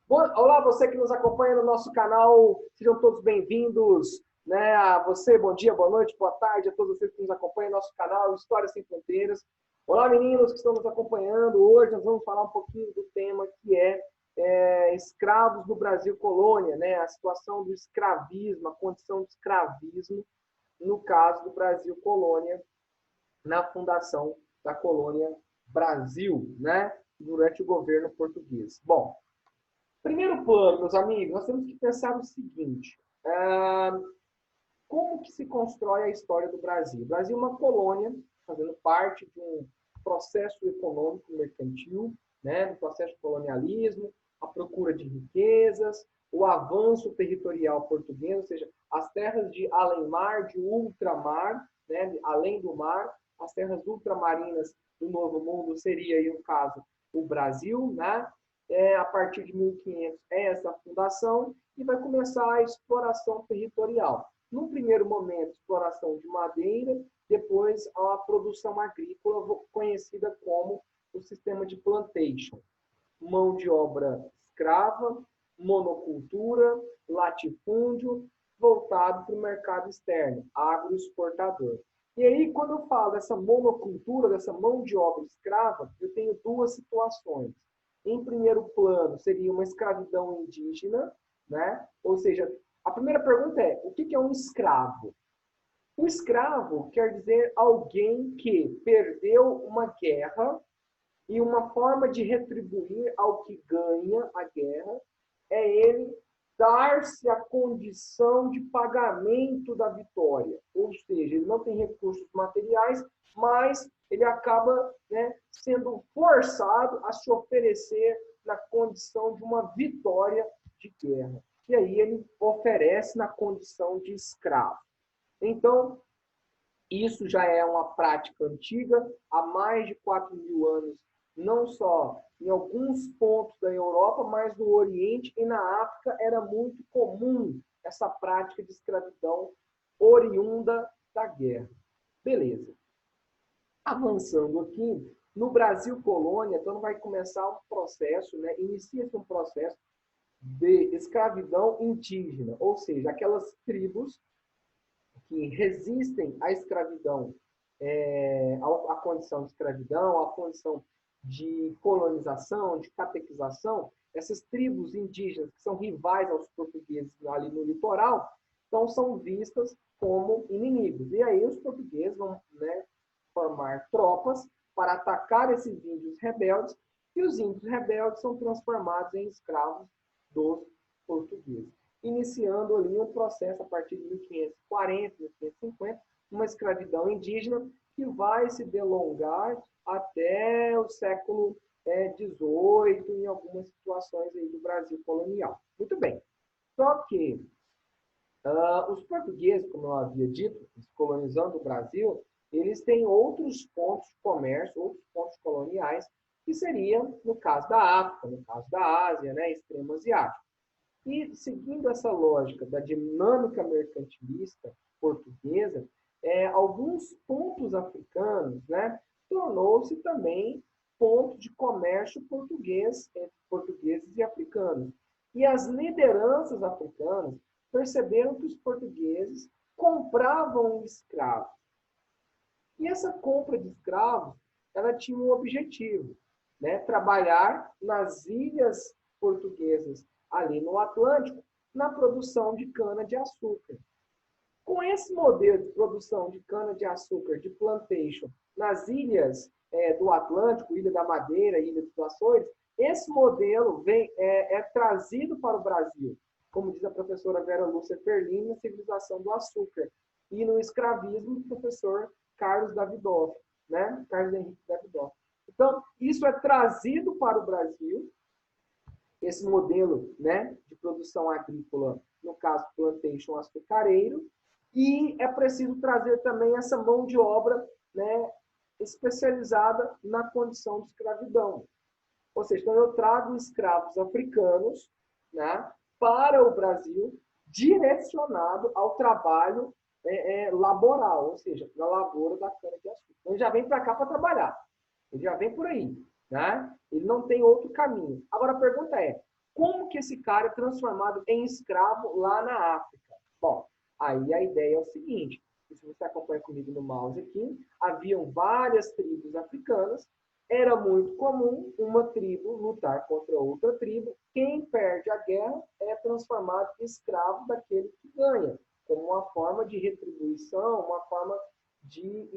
Olá, você que nos acompanha no nosso canal, sejam todos bem-vindos, né? A você, bom dia, boa noite, boa tarde, a todos vocês que nos acompanham no nosso canal Histórias Sem Fronteiras. Olá, meninos que estão nos acompanhando. Hoje nós vamos falar um pouquinho do tema que é escravos no Brasil colônia, né? A situação do escravismo, a condição de escravismo no caso do Brasil colônia, na fundação da colônia Brasil, né? Durante o governo português. Bom, primeiro plano, meus amigos, nós temos que pensar o seguinte: como que se constrói a história do Brasil? O Brasil é uma colônia, fazendo parte de um processo econômico mercantil, né, do processo de colonialismo, a procura de riquezas, o avanço territorial português, ou seja, as terras de além-mar, de ultramar, né, além do mar, as terras ultramarinas do Novo Mundo seria, aí, no caso, o Brasil, né? A partir de 1500 é essa fundação e vai começar a exploração territorial. Num primeiro momento, exploração de madeira, depois a produção agrícola, conhecida como o sistema de plantation. Mão de obra escrava, monocultura, latifúndio, voltado para o mercado externo, agroexportador. E aí, quando eu falo dessa monocultura, dessa mão de obra escrava, eu tenho duas situações. Em primeiro plano, seria uma escravidão indígena, né? Ou seja, a primeira pergunta é: o que é um escravo? O escravo quer dizer alguém que perdeu uma guerra e uma forma de retribuir ao que ganha a guerra é ele dar-se a condição de pagamento da vitória. Ou seja, ele não tem recursos materiais, mas ele acaba, né, sendo forçado a se oferecer na condição de uma vitória de guerra. E aí ele oferece na condição de escravo. Então, isso já é uma prática antiga, há mais de 4.000 anos, não só em alguns pontos da Europa, mas no Oriente e na África era muito comum essa prática de escravidão oriunda da guerra. Beleza. Avançando aqui, no Brasil colônia, então vai começar um processo, né? Inicia-se um processo de escravidão indígena, ou seja, aquelas tribos que resistem à escravidão, à condição de escravidão, à condição de colonização, de catequização, essas tribos indígenas que são rivais aos portugueses ali no litoral, então são vistas como inimigos. E aí os portugueses vão, né, formar tropas para atacar esses índios rebeldes, e os índios rebeldes são transformados em escravos dos portugueses, iniciando ali um processo a partir de 1540, 1550, uma escravidão indígena que vai se delongar até o século XVIII, em algumas situações aí do Brasil colonial. Muito bem. Só que os portugueses, como eu havia dito, colonizando o Brasil, eles têm outros pontos de comércio, outros pontos coloniais, que seriam, no caso da África, no caso da Ásia, né, extremo asiático. E, seguindo essa lógica da dinâmica mercantilista portuguesa, alguns pontos africanos, né, tornou-se também ponto de comércio português entre portugueses e africanos. E as lideranças africanas perceberam que os portugueses compravam escravos. E essa compra de escravos, ela tinha um objetivo, né, trabalhar nas ilhas portuguesas ali no Atlântico, na produção de cana-de-açúcar. Com esse modelo de produção de cana-de-açúcar, de plantation, nas ilhas do Atlântico, Ilha da Madeira, Ilha dos Açores, esse modelo é trazido para o Brasil, como diz a professora Vera Lúcia Perlini, na Civilização do Açúcar, e no escravismo, o professor Carlos Davidoff, né? Carlos Henrique Davidoff. Então, isso é trazido para o Brasil, esse modelo, né, de produção agrícola, no caso plantation açucareiro, e é preciso trazer também essa mão de obra, né, especializada na condição de escravidão. Ou seja, então eu trago escravos africanos, né, para o Brasil, direcionado ao trabalho laboral, ou seja, na lavoura da cana-de-açúcar. Então ele já vem para cá para trabalhar. Ele já vem por aí. Né? Ele não tem outro caminho. Agora a pergunta é: como que esse cara é transformado em escravo lá na África? Bom, aí a ideia é o seguinte, se você acompanha comigo no mouse aqui, haviam várias tribos africanas, era muito comum uma tribo lutar contra outra tribo, quem perde a guerra é transformado em escravo daquele que ganha, como uma forma de retribuição, uma forma de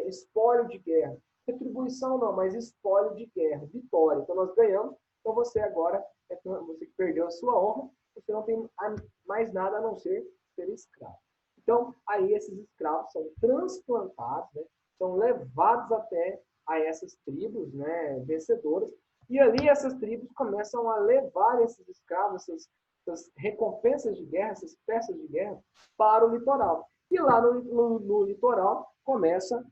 espólio de guerra. Retribuição não, mas espólio de guerra, vitória. Então nós ganhamos, então você agora, você que perdeu a sua honra, você não tem mais nada a não ser escravo. Então, aí esses escravos são transplantados, né, são levados até a essas tribos, né, vencedoras, e ali essas tribos começam a levar esses escravos, essas recompensas de guerra, essas peças de guerra, para o litoral. E lá no litoral começa,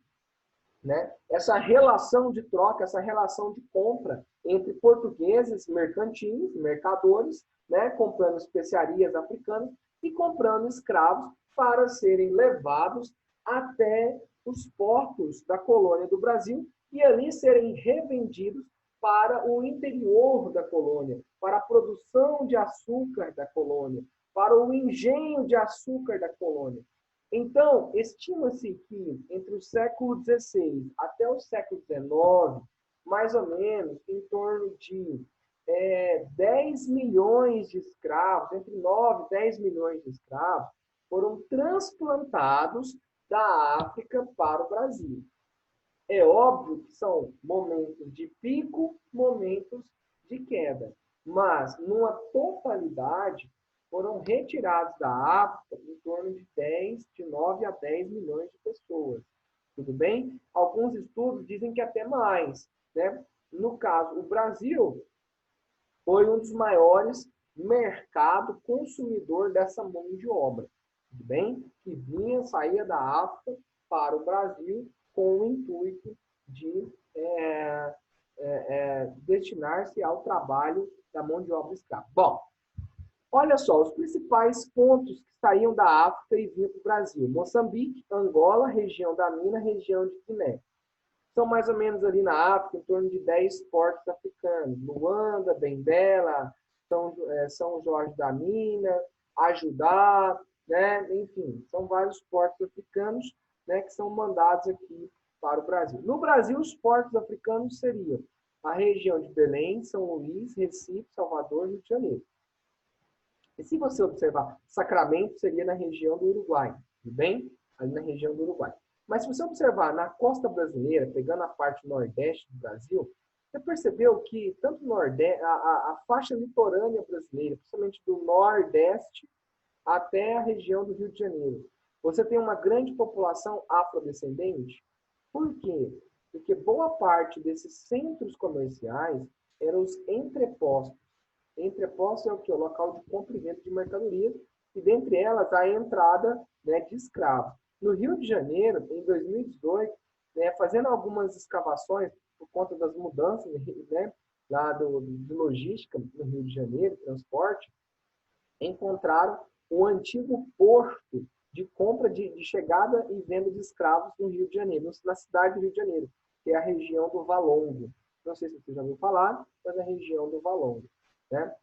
né, essa relação de troca, essa relação de compra entre portugueses mercantis, mercadores, né, comprando especiarias africanas e comprando escravos para serem levados até os portos da colônia do Brasil e ali serem revendidos para o interior da colônia, para a produção de açúcar da colônia, para o engenho de açúcar da colônia. Então, estima-se que entre o século XVI até o século XIX, mais ou menos, em torno de 10 milhões de escravos, entre 9 e 10 milhões de escravos, foram transplantados da África para o Brasil. É óbvio que são momentos de pico, momentos de queda, mas numa totalidade foram retirados da África em torno de 9 a 10 milhões de pessoas. Tudo bem? Alguns estudos dizem que até mais, né? No caso, o Brasil foi um dos maiores mercados consumidor dessa mão de obra, tudo bem? Que saía da África para o Brasil com o intuito de destinar-se ao trabalho da mão de obra escrava. Bom, olha só, os principais pontos que saíam da África e vinham para o Brasil. Moçambique, Angola, região da Mina, região de Guiné. São mais ou menos ali na África, em torno de 10 portos africanos. Luanda, Benguela, São Jorge da Mina, Ajudá, né? Enfim, são vários portos africanos, né, que são mandados aqui para o Brasil. No Brasil, os portos africanos seriam a região de Belém, São Luís, Recife, Salvador e Rio de Janeiro. E se você observar, Sacramento seria na região do Uruguai, tudo bem? Ali na região do Uruguai. Mas se você observar na costa brasileira, pegando a parte nordeste do Brasil, você percebeu que tanto o Nordeste, a faixa litorânea brasileira, principalmente do Nordeste até a região do Rio de Janeiro, você tem uma grande população afrodescendente. Por quê? Porque boa parte desses centros comerciais eram os entrepostos. Entreposto é o que? O local de compra e venda de mercadorias, e dentre elas a entrada, né, de escravos. No Rio de Janeiro, em 2018, né, fazendo algumas escavações por conta das mudanças, né, lá de logística no Rio de Janeiro, transporte, encontraram o antigo porto de compra de chegada e venda de escravos no Rio de Janeiro, na cidade do Rio de Janeiro, que é a região do Valongo. Não sei se você já ouviu falar, mas é a região do Valongo. Né?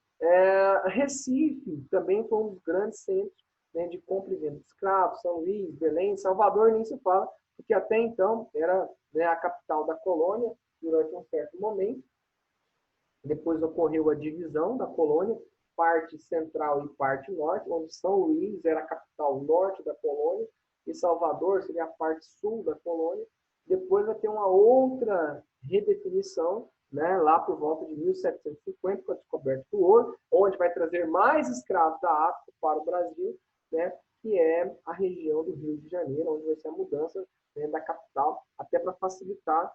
Recife também foi um dos grandes centros, né, de compra e venda de escravos, São Luís, Belém, Salvador nem se fala, porque até então era, né, a capital da colônia durante um certo momento. Depois ocorreu a divisão da colônia, parte central e parte norte, onde São Luís era a capital norte da colônia e Salvador seria a parte sul da colônia. Depois vai ter uma outra redefinição, né, lá por volta de 1750, com a descoberta do ouro, onde vai trazer mais escravos da África para o Brasil, né, que é a região do Rio de Janeiro, onde vai ser a mudança, né, da capital, até para facilitar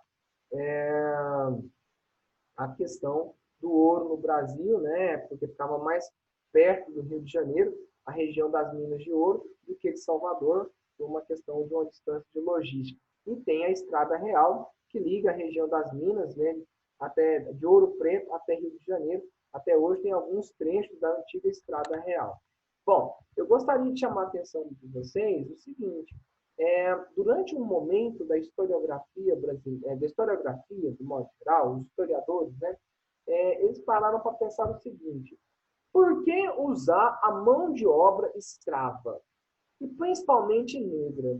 a questão do ouro no Brasil, né, porque ficava mais perto do Rio de Janeiro, a região das minas de ouro, do que de Salvador, por uma questão de uma distância de logística. E tem a Estrada Real, que liga a região das minas, né, até de Ouro Preto até Rio de Janeiro. Até hoje tem alguns trechos da antiga Estrada Real. Bom, eu gostaria de chamar a atenção de vocês o seguinte: durante um momento da historiografia brasileira, da historiografia, de modo geral, os historiadores, né, eles pararam para pensar no seguinte: por que usar a mão de obra escrava? E principalmente negra.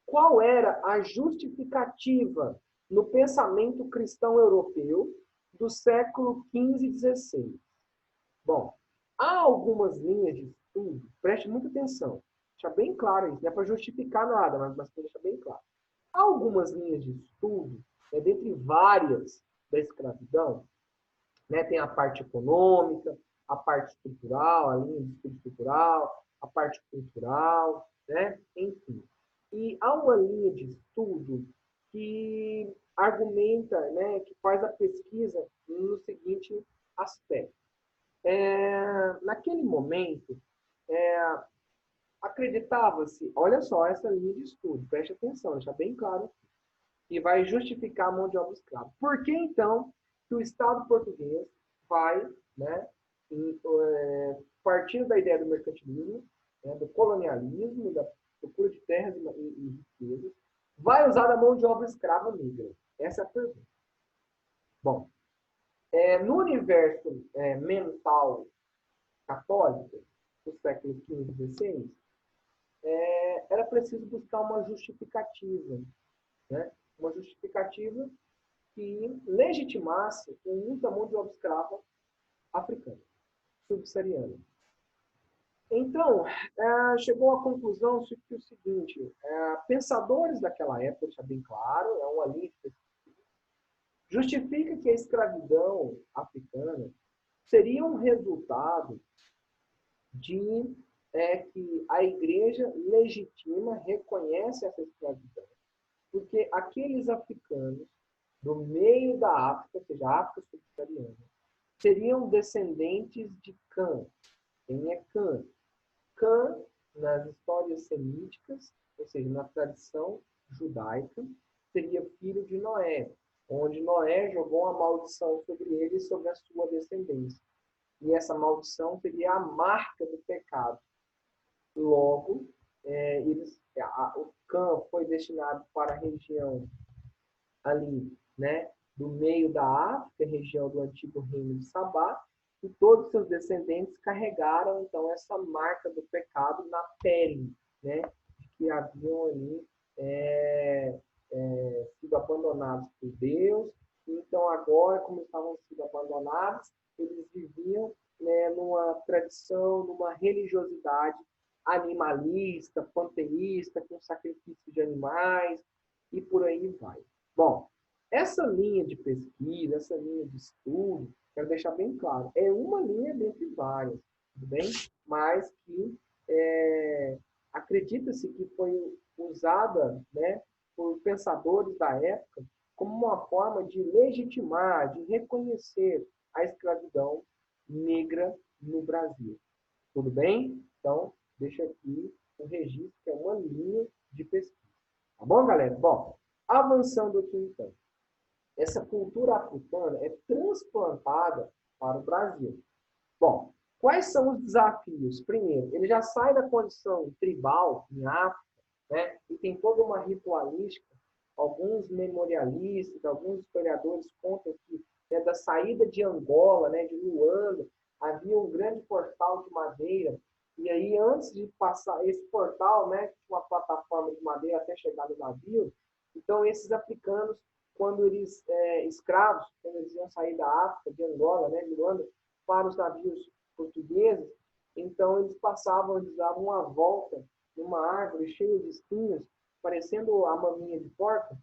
Qual era a justificativa no pensamento cristão europeu do século XV e XVI? Bom, há algumas linhas de estudo, preste muita atenção, deixa bem claro isso, não é para justificar nada, mas para deixar bem claro. Há algumas linhas de estudo, dentre várias da escravidão, tem a parte econômica, a parte estrutural, a linha de estudo estrutural, a parte cultural, enfim. E há uma linha de estudo que argumenta, que faz a pesquisa no seguinte aspecto. Naquele momento, acreditava-se, olha só essa linha de estudo, preste atenção, deixa bem claro, e vai justificar a mão de obra escrava. Por que, então, que o Estado português vai, partindo da ideia do mercantilismo, do colonialismo, da procura de terras e riquezas, vai usar a mão de obra escrava negra? Essa é a pergunta. Bom, no universo mental católico, do século XV e XVI, era preciso buscar uma justificativa, uma justificativa que legitimasse o uso da mão de obra escrava africana, subsaariana. Então, chegou à conclusão que o seguinte: pensadores daquela época, deixa bem claro, é uma linha de justifica que a escravidão africana seria um resultado de que a igreja legitima, reconhece essa escravidão, porque aqueles africanos do meio da África, ou seja, a África subsaariana, seriam descendentes de Cã. Quem é Cã? Cã, nas histórias semíticas, ou seja, na tradição judaica, seria filho de Noé, onde Noé jogou uma maldição sobre ele e sobre a sua descendência. E essa maldição seria a marca do pecado. Logo, o Cã foi destinado para a região ali, do meio da África, região do antigo reino de Sabá, e todos os seus descendentes carregaram, então, essa marca do pecado na pele, de que haviam ali sido abandonados por Deus. Então, agora, como estavam sendo abandonados, eles viviam numa tradição, numa religiosidade animalista, panteísta, com sacrifício de animais, e por aí vai. Bom, essa linha de pesquisa, essa linha de estudo, quero deixar bem claro, é uma linha dentre várias, tudo bem? Mas que acredita-se que foi usada, por pensadores da época como uma forma de legitimar, de reconhecer a escravidão negra no Brasil. Tudo bem? Então, deixa aqui o registro, que é uma linha de pesquisa. Tá bom, galera? Bom, avançando aqui então. Essa cultura africana é transplantada para o Brasil. Bom, quais são os desafios? Primeiro, ele já sai da condição tribal em África, e tem toda uma ritualística. Alguns memorialistas, alguns historiadores contam que da saída de Angola, de Luanda, havia um grande portal de madeira, e aí antes de passar esse portal, tinha uma plataforma de madeira até chegar no navio. Então esses africanos, quando eles escravos, quando eles iam sair da África, de Angola, de Luanda, para os navios portugueses, então eles davam uma volta numa árvore cheia de espinhos, parecendo a maminha de porco,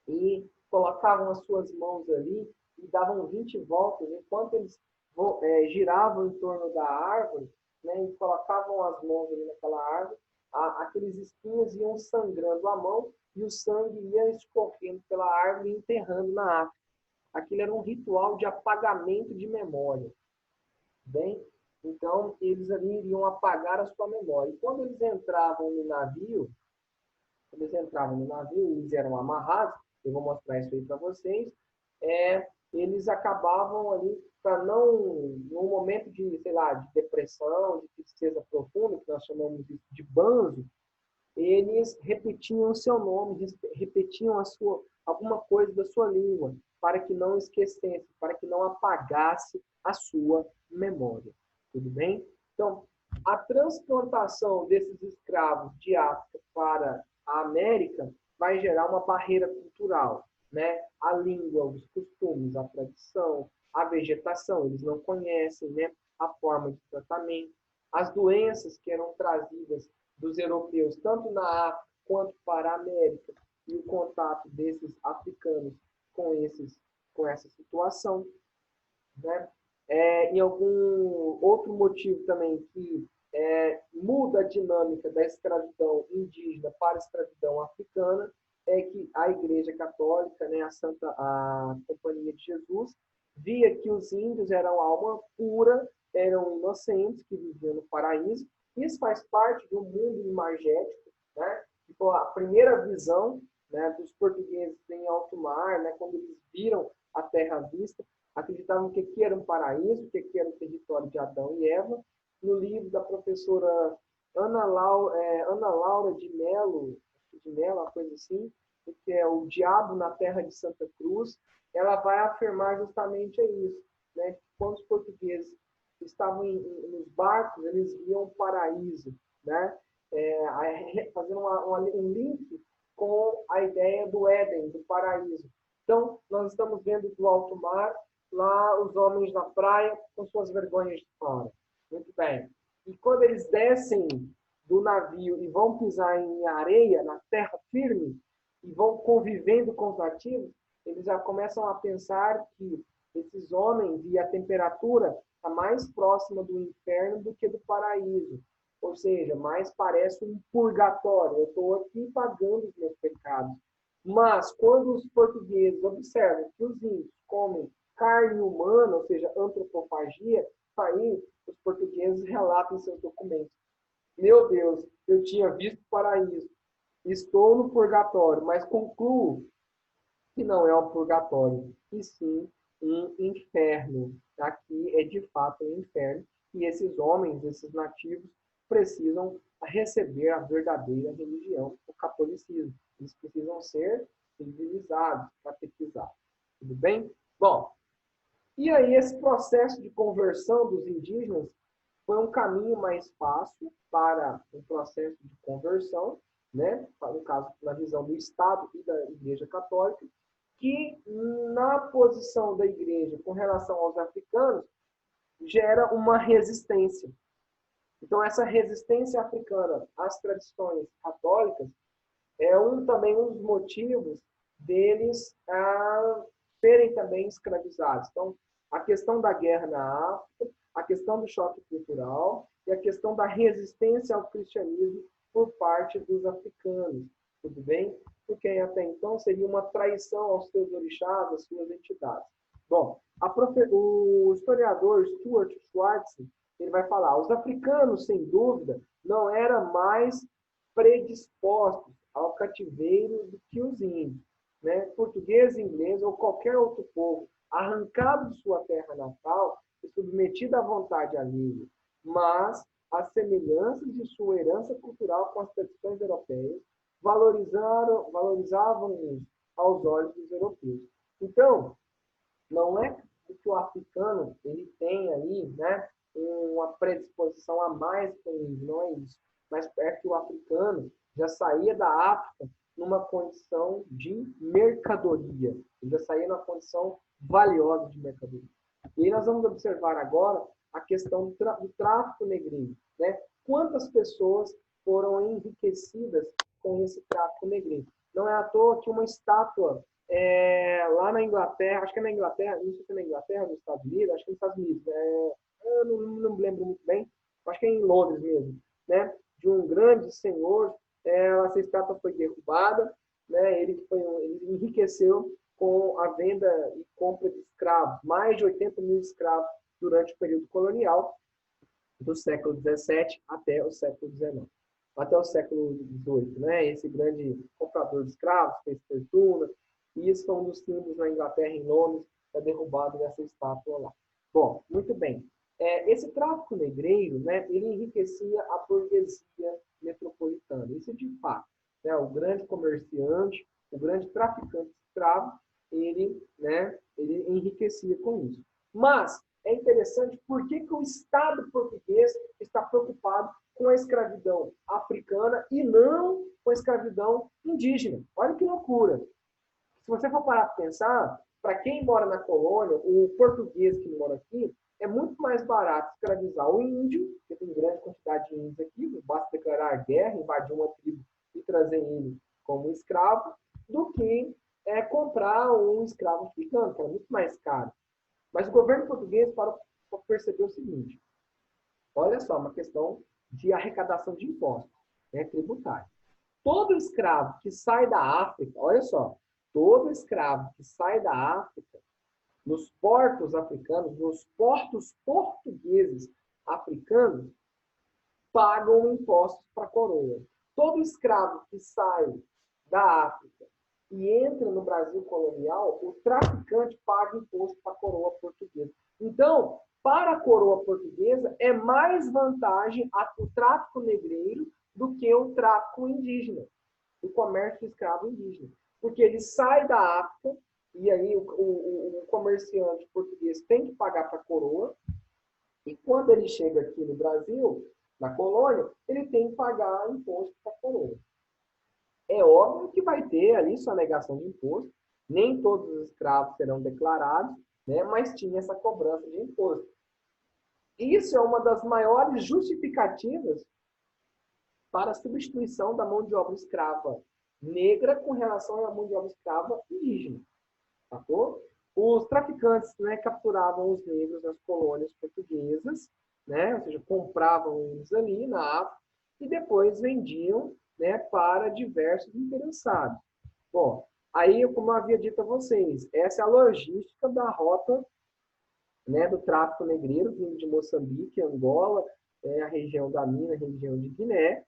e colocavam as suas mãos ali e davam 20 voltas, enquanto eles giravam em torno da árvore, e colocavam as mãos ali naquela árvore, aqueles espinhos iam sangrando a mão e o sangue ia escorrendo pela árvore e enterrando na África. Aquilo era um ritual de apagamento de memória. Bem, então eles ali iriam apagar a sua memória. E quando eles entravam no navio, eles eram amarrados, eu vou mostrar isso aí para vocês, eles acabavam ali, para não, num momento de, sei lá, de depressão, de tristeza profunda, que nós chamamos de banzo, eles repetiam o seu nome, repetiam alguma coisa da sua língua. para que não esquecesse, para que não apagasse a sua memória. Tudo bem? Então, a transplantação desses escravos de África para a América vai gerar uma barreira cultural, né? A língua, os costumes, a tradição, a vegetação, eles não conhecem, né? A forma de tratamento, as doenças que eram trazidas dos europeus, tanto na África quanto para a América, e o contato desses africanos com essa situação, né? Em algum outro motivo também que muda a dinâmica da escravidão indígena para a escravidão africana é que a Igreja Católica, né, a Companhia de Jesus, via que os índios eram alma pura, eram inocentes, que viviam no paraíso. Isso faz parte do mundo imagético, né? Então, a primeira visão, né, dos portugueses em alto mar, né, quando eles viram a terra à vista, acreditavam que aqui era um paraíso, que aqui era o território de Adão e Eva. No livro da professora Ana Laura de Mello, uma coisa assim, que é O Diabo na Terra de Santa Cruz, ela vai afirmar justamente isso, né? Quando os portugueses estavam nos barcos, eles viam um paraíso, né? Fazendo um link com a ideia do Éden, do paraíso. Então, nós estamos vendo do alto mar, lá os homens na praia com suas vergonhas de fora. Muito bem. E quando eles descem do navio e vão pisar em areia, na terra firme, e vão convivendo com os nativos, eles já começam a pensar que esses homens e a temperatura está mais próxima do inferno do que do paraíso. Ou seja, mais parece um purgatório. Eu estou aqui pagando os meus pecados. Mas quando os portugueses observam que os índios comem carne humana, ou seja, antropofagia, aí os portugueses relatam em seus documentos: meu Deus, eu tinha visto o paraíso, estou no purgatório, mas concluo que não é um purgatório, e sim um inferno. Aqui é de fato um inferno, e esses homens, esses nativos, precisam receber a verdadeira religião, o catolicismo. Eles precisam ser civilizados, catequizados. Tudo bem? Bom, e aí esse processo de conversão dos indígenas foi um caminho mais fácil para o processo de conversão, né? No caso, na visão do Estado e da Igreja Católica, que na posição da Igreja com relação aos africanos gera uma resistência. Então, essa resistência africana às tradições católicas é também um dos motivos deles serem também escravizados. Então, a questão da guerra na África, a questão do choque cultural e a questão da resistência ao cristianismo por parte dos africanos. Tudo bem? Porque até então seria uma traição aos seus orixás, às suas entidades. Bom, o historiador Stuart Schwartz, ele vai falar: os africanos, sem dúvida, não eram mais predispostos ao cativeiro do que os índios, né? Português, inglês ou qualquer outro povo arrancado de sua terra natal e submetido à vontade alheia, mas as semelhanças de sua herança cultural com as tradições europeias valorizavam-nos aos olhos dos europeus. Então, não é que o africano ele tem aí, né, uma predisposição a mais com isso, não é isso. Mas é que o africano já saía da África numa condição de mercadoria. Ele já saía numa condição valiosa de mercadoria. E aí nós vamos observar agora a questão do tráfico negreiro, né? Quantas pessoas foram enriquecidas com esse tráfico negreiro? Não é à toa que uma estátua lá na Inglaterra, acho que é na Inglaterra, não sei se é na Inglaterra, nos Estados Unidos, acho que é nos Estados Unidos, eu não me lembro muito bem, acho que é em Londres mesmo, né? De um grande senhor, essa estátua foi derrubada, né? Ele enriqueceu com a venda e compra de escravos, mais de 80 mil escravos durante o período colonial, do século XVII até o século XIX, até o século XVIII, né? Esse grande comprador de escravos fez fortuna, e isso foi um dos símbolos na Inglaterra, em Londres, da derrubada dessa estátua lá. Bom, muito bem. Esse tráfico negreiro, né, ele enriquecia a burguesia metropolitana. Isso de fato. Né? O grande comerciante, o grande traficante de escravos, ele enriquecia com isso. Mas é interessante por que o Estado português está preocupado com a escravidão africana e não com a escravidão indígena. Olha que loucura. Se você for parar para pensar, para quem mora na colônia, o português que mora aqui, é muito mais barato escravizar o índio, porque tem grande quantidade de índios aqui, basta declarar guerra, invadir uma tribo e trazer ele como escravo, do que comprar um escravo africano, que é muito mais caro. Mas o governo português para perceber o seguinte, olha só, uma questão de arrecadação de impostos, tributário. Todo escravo que sai da África, olha só, todo escravo que sai da África, nos portos africanos, nos portos portugueses africanos, pagam impostos para a coroa. Todo escravo que sai da África e entra no Brasil colonial, o traficante paga imposto para a coroa portuguesa. Então, para a coroa portuguesa, é mais vantagem o tráfico negreiro do que o tráfico indígena, o comércio de escravo indígena. Porque ele sai da África, e aí o comerciante português tem que pagar para a coroa, e quando ele chega aqui no Brasil, na colônia, ele tem que pagar imposto para a coroa. É óbvio que vai ter ali sonegação de imposto, nem todos os escravos serão declarados, mas tinha essa cobrança de imposto. Isso é uma das maiores justificativas para a substituição da mão de obra escrava negra com relação à mão de obra escrava indígena. Sacou? Os traficantes capturavam os negros nas colônias portuguesas, ou seja, compravam eles ali na África e depois vendiam para diversos interessados. Bom, aí, como eu havia dito a vocês, essa é a logística da rota do tráfico negreiro, vindo de Moçambique, Angola, a região da Mina, a região de Guiné.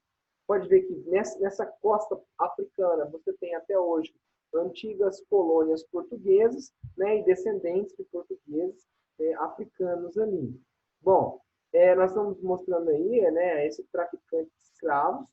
Pode ver que nessa costa africana você tem até hoje antigas colônias portuguesas e descendentes de portugueses africanos ali. Bom, nós estamos mostrando aí esse traficante de escravos,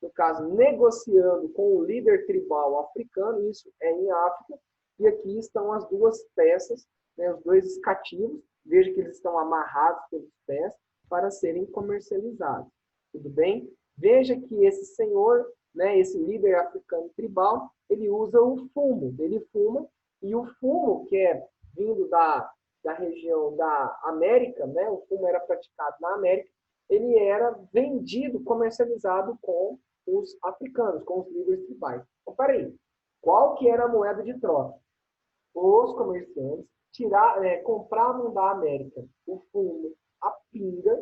no caso, negociando com o líder tribal africano, isso é em África, e aqui estão as duas peças, os dois cativos, veja que eles estão amarrados pelos pés para serem comercializados. Tudo bem? Veja que esse senhor, esse líder africano tribal, ele usa o fumo, ele fuma, e o fumo que é vindo da região da América, o fumo era praticado na América, ele era vendido, comercializado com os africanos, com os líderes tribais. Então, peraí, qual que era a moeda de troca? Os comerciantes compravam da América o fumo, a pinga,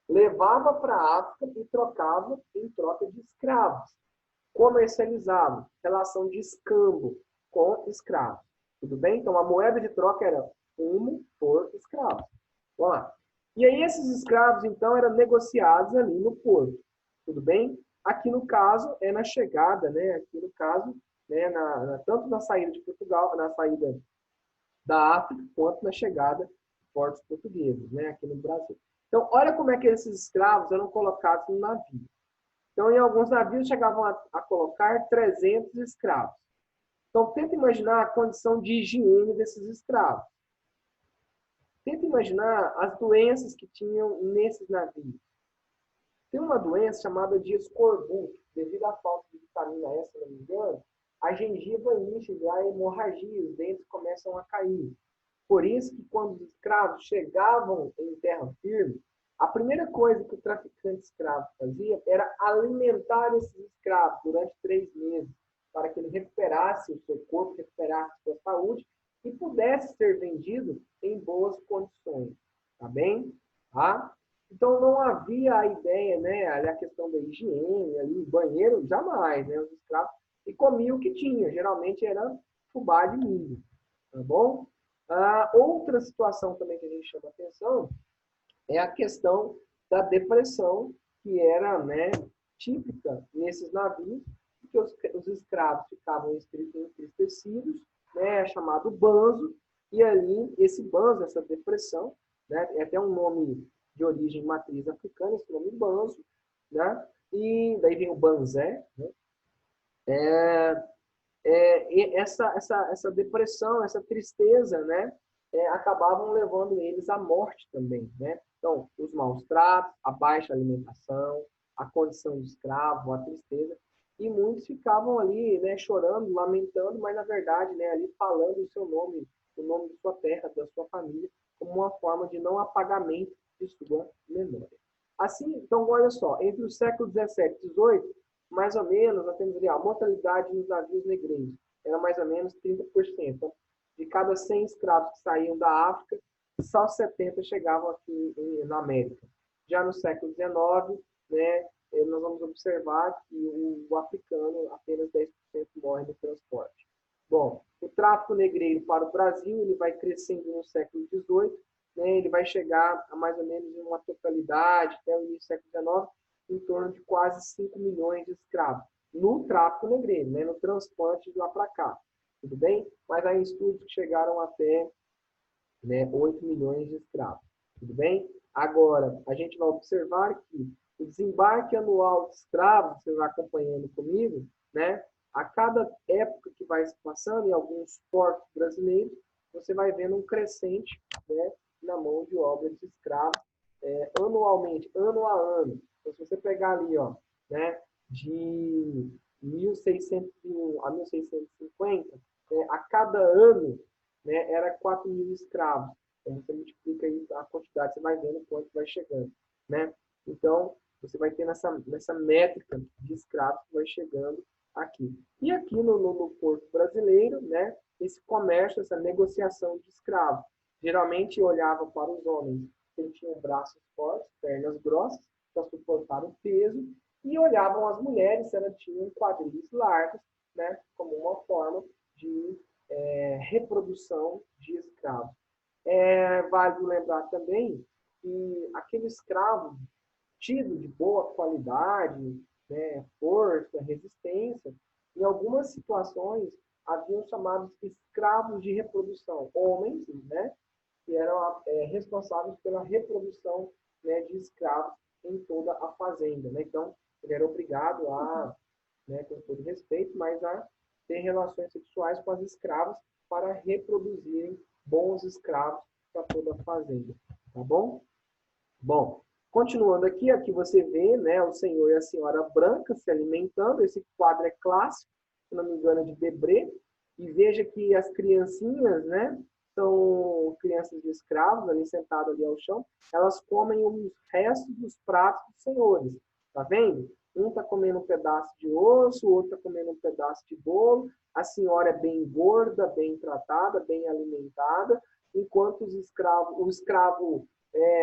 levava para a África e trocava em troca de escravos. Comercializavam, relação de escambo com escravos. Tudo bem? Então, a moeda de troca era fumo por escravos. Vamos lá. E aí, esses escravos, então, eram negociados ali no porto. Tudo bem? Aqui, no caso, é na chegada, aqui, no caso, tanto na saída de Portugal, na saída da África, quanto na chegada de portos portugueses, aqui no Brasil. Então, olha como é que esses escravos eram colocados no navio. Então, em alguns navios chegavam a colocar 300 escravos. Então, tenta imaginar a condição de higiene desses escravos. Tenta imaginar as doenças que tinham nesses navios. Tem uma doença chamada de escorbuto. Devido à falta de vitamina E, se não me engano, a gengiva incha a hemorragia, os dentes começam a cair. Por isso que quando os escravos chegavam em terra firme, a primeira coisa que o traficante escravo fazia era alimentar esses escravos durante 3 meses, para que ele recuperasse o seu corpo, recuperasse a sua saúde e pudesse ser vendido em boas condições. Tá bem? Tá? Então, não havia a ideia, a questão da higiene, ali, banheiro, jamais, os escravos, e comiam o que tinha, geralmente era fubá de milho, tá bom? Outra situação também que a gente chama atenção é a questão da depressão, que era típica nesses navios, que os escravos ficavam entristecidos, chamado banzo, e ali esse banzo, essa depressão, é até um nome de origem matriz africana, esse nome banzo, e daí vem o banzé, essa depressão, essa tristeza, né, acabavam levando eles à morte também, né? Então, os maus tratos, a baixa alimentação, a condição de escravo, a tristeza, e muitos ficavam ali, né, chorando, lamentando, mas na verdade, né, ali falando o seu nome, o nome de sua terra, da sua família, como uma forma de não apagamento de sua memória. Assim, então, olha só, entre os séculos 17 e 18, mais ou menos, nós temos ali a mortalidade nos navios negreiros, era mais ou menos 30%. Então, de cada 100 escravos que saíam da África, só 70 chegavam aqui na América. Já no século XIX, né, nós vamos observar que o africano, apenas 10% morre no transporte. Bom, o tráfico negreiro para o Brasil, ele vai crescendo no século XVIII, né, ele vai chegar a mais ou menos uma totalidade, até o início do século XIX, em torno de quase 5 milhões de escravos, no tráfico negreiro, né, no transplante de lá para cá. Tudo bem? Mas há estudos que chegaram até, né, 8 milhões de escravos. Tudo bem? Agora, a gente vai observar que o desembarque anual de escravos, você vai acompanhando comigo, né? A cada época que vai se passando, em alguns portos brasileiros, você vai vendo um crescente, né, na mão de obra de escravos, anualmente, ano a ano. Então, se você pegar ali, ó, né, de 1601 a 1650, a cada ano, né, era 4 mil escravos. Então, você multiplica aí a quantidade, você vai vendo quanto vai chegando, né? Então, você vai ter nessa métrica de escravos que vai chegando aqui. E aqui no Porto Brasileiro, né, esse comércio, essa negociação de escravos, geralmente olhava para os homens que tinham braços fortes, pernas grossas, para suportar o peso, e olhavam as mulheres se elas tinham quadris largos, né, como uma forma de reprodução de escravos. É válido lembrar também que aquele escravo tido de boa qualidade, né, força, resistência, em algumas situações haviam chamados escravos de reprodução, homens, né, que eram responsáveis pela reprodução, né, de escravos em toda a fazenda, né? Então, ele era obrigado a, né, com todo respeito, mas a ter relações sexuais com as escravas para reproduzirem bons escravos para toda a fazenda, tá bom? Bom, continuando aqui, aqui você vê, né, o senhor e a senhora branca se alimentando. Esse quadro é clássico, se não me engano, é de Debré. E veja que as criancinhas, né, são crianças de escravos, ali sentadas ali ao chão, elas comem os restos dos pratos dos senhores. Tá vendo? Um está comendo um pedaço de osso, o outro está comendo um pedaço de bolo. A senhora é bem gorda, bem tratada, bem alimentada, enquanto o escravo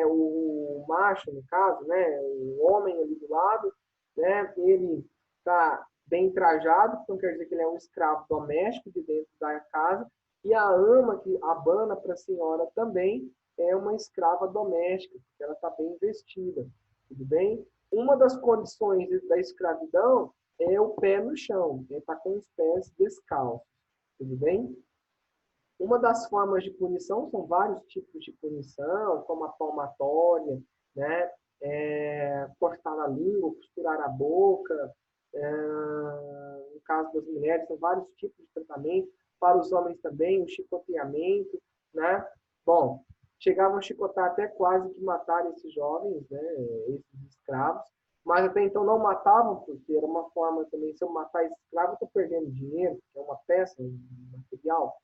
o macho, no caso, né, o homem ali do lado, né, ele está bem trajado, então quer dizer que ele é um escravo doméstico de dentro da casa, e a ama que abana para a senhora também é uma escrava doméstica, porque ela está bem vestida, tudo bem? Uma das condições da escravidão é o pé no chão, ele está com os pés descalços, tudo bem? Uma das formas de punição, são vários tipos de punição, como a palmatória, né? Cortar a língua, costurar a boca. No caso das mulheres, são vários tipos de tratamento. Para os homens também, o chicoteamento, né? Bom, chegavam a chicotar até quase que matar esses jovens, né? Esses escravos. Mas até então não matavam, porque era uma forma também, se eu matar esse escravo, eu estou perdendo dinheiro, que é uma peça, um material.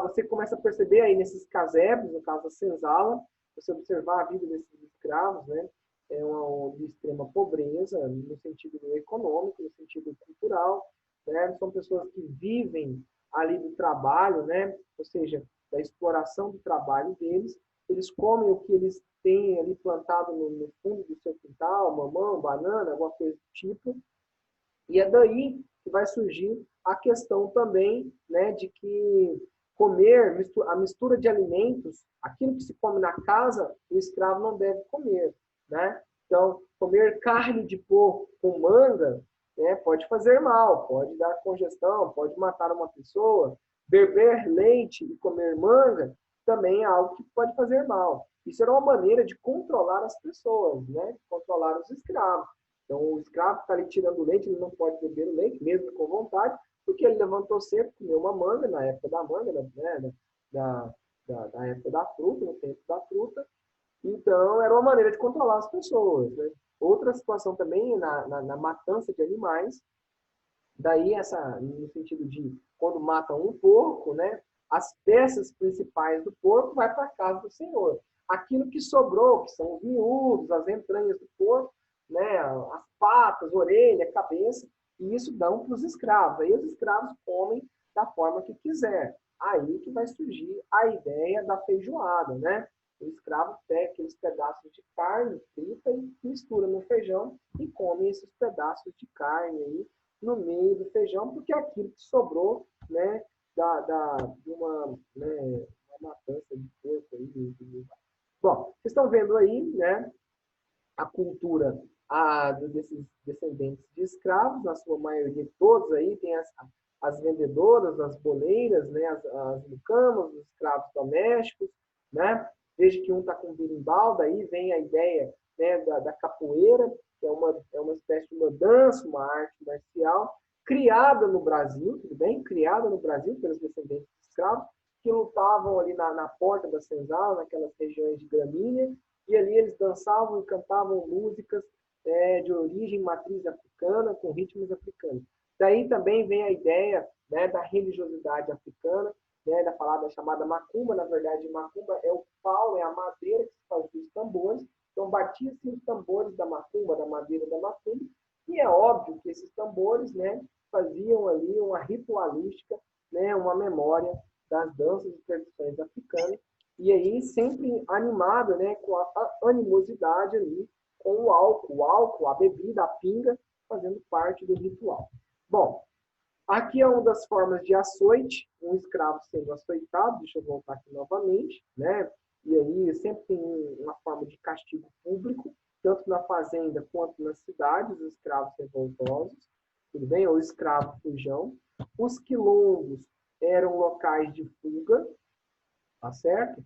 Você começa a perceber aí nesses casebres, no caso da senzala, você observar a vida desses escravos, né? É uma de extrema pobreza, no sentido econômico, no sentido cultural, né? São pessoas que vivem ali do trabalho, né? Ou seja, da exploração do trabalho deles. Eles comem o que eles têm ali plantado no fundo do seu quintal, mamão, banana, alguma coisa do tipo. E é daí que vai surgir a questão também, né, de que comer, a mistura de alimentos, aquilo que se come na casa, o escravo não deve comer, né? Então, comer carne de porco com manga, né, pode fazer mal, pode dar congestão, pode matar uma pessoa. Beber leite e comer manga também é algo que pode fazer mal. Isso era uma maneira de controlar as pessoas, né? Controlar os escravos. Então, o escravo está ali tirando o leite, ele não pode beber o leite, mesmo com vontade, porque ele levantou cedo, comeu uma manga, na época da manga, né, da época da fruta, no tempo da fruta. Então, era uma maneira de controlar as pessoas, né? Outra situação também na matança de animais, daí no sentido de quando matam um porco, né, as peças principais do porco vai para a casa do senhor. Aquilo que sobrou, que são os miúdos, as entranhas do porco, né, as patas, orelha, cabeça, e isso dão para os escravos. Aí os escravos comem da forma que quiser. Aí que vai surgir a ideia da feijoada, né? O escravo pega aqueles pedaços de carne frita e mistura no feijão e come esses pedaços de carne aí no meio do feijão, porque é aquilo que sobrou, né, de uma matança de porco aí. Bom, vocês estão vendo aí, né, a cultura desses descendentes de escravos, na sua maioria, todos aí, tem as vendedoras, as boleiras, né, as mucamas, os escravos domésticos, né? Veja que um está com berimbau, daí vem a ideia, né, da capoeira, que é uma espécie de uma dança, uma arte marcial, criada no Brasil, tudo bem? Criada no Brasil pelos descendentes de escravos, que lutavam ali na porta da senzala, naquelas regiões de gramínea, e ali eles dançavam e cantavam músicas de origem matriz africana, com ritmos africanos. Daí também vem a ideia, né, da religiosidade africana, né, da palavra chamada macumba. Na verdade, macumba é o pau, é a madeira que se faz dos tambores. Então, batia-se os tambores da macumba, da madeira da macumba, e é óbvio que esses tambores, né, faziam ali uma ritualística, né, uma memória das danças e tradições africanas, e aí sempre animado, né, com a animosidade ali, com o álcool, a bebida, a pinga, fazendo parte do ritual. Bom, aqui é uma das formas de açoite, um escravo sendo açoitado, deixa eu voltar aqui novamente, né? E aí sempre tem uma forma de castigo público, tanto na fazenda quanto nas cidades, os escravos revoltosos, tudo bem? Ou escravo fujão. Os quilombos eram locais de fuga, tá certo?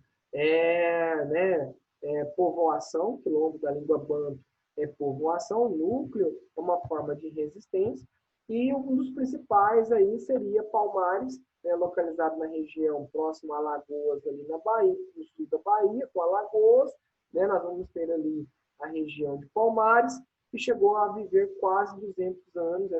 Povoação, quilombo da língua banto é povoação, núcleo é uma forma de resistência, e um dos principais aí seria Palmares, né, localizado na região próxima a Alagoas, ali na Bahia, no sul da Bahia, com Alagoas, né, nós vamos ter ali a região de Palmares, que chegou a viver quase 200 anos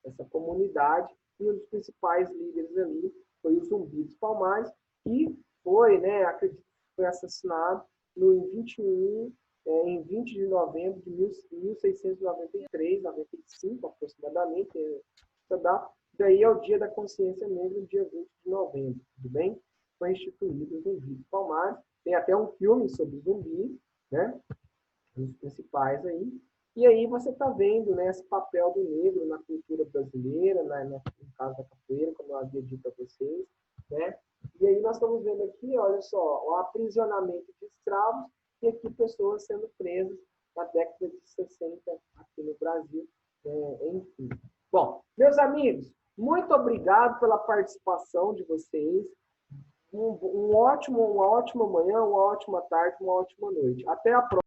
essa comunidade, e um dos principais líderes ali foi o Zumbi dos Palmares, que foi, né, acredito que foi assassinado em 20 de novembro de 1693, 95 aproximadamente, daí é o Dia da Consciência Negra, dia 20 de novembro, tudo bem? Foi instituído o Zumbi dos Palmares, tem até um filme sobre zumbi, né, os principais aí, e aí você está vendo, né, esse papel do negro na cultura brasileira, no caso da capoeira, como eu havia dito a vocês, né? E aí nós estamos vendo aqui, olha só, o aprisionamento de escravos e aqui pessoas sendo presas na década de 60 aqui no Brasil, enfim. Bom, meus amigos, muito obrigado pela participação de vocês. Uma ótima manhã, uma ótima tarde, uma ótima noite. Até a próxima.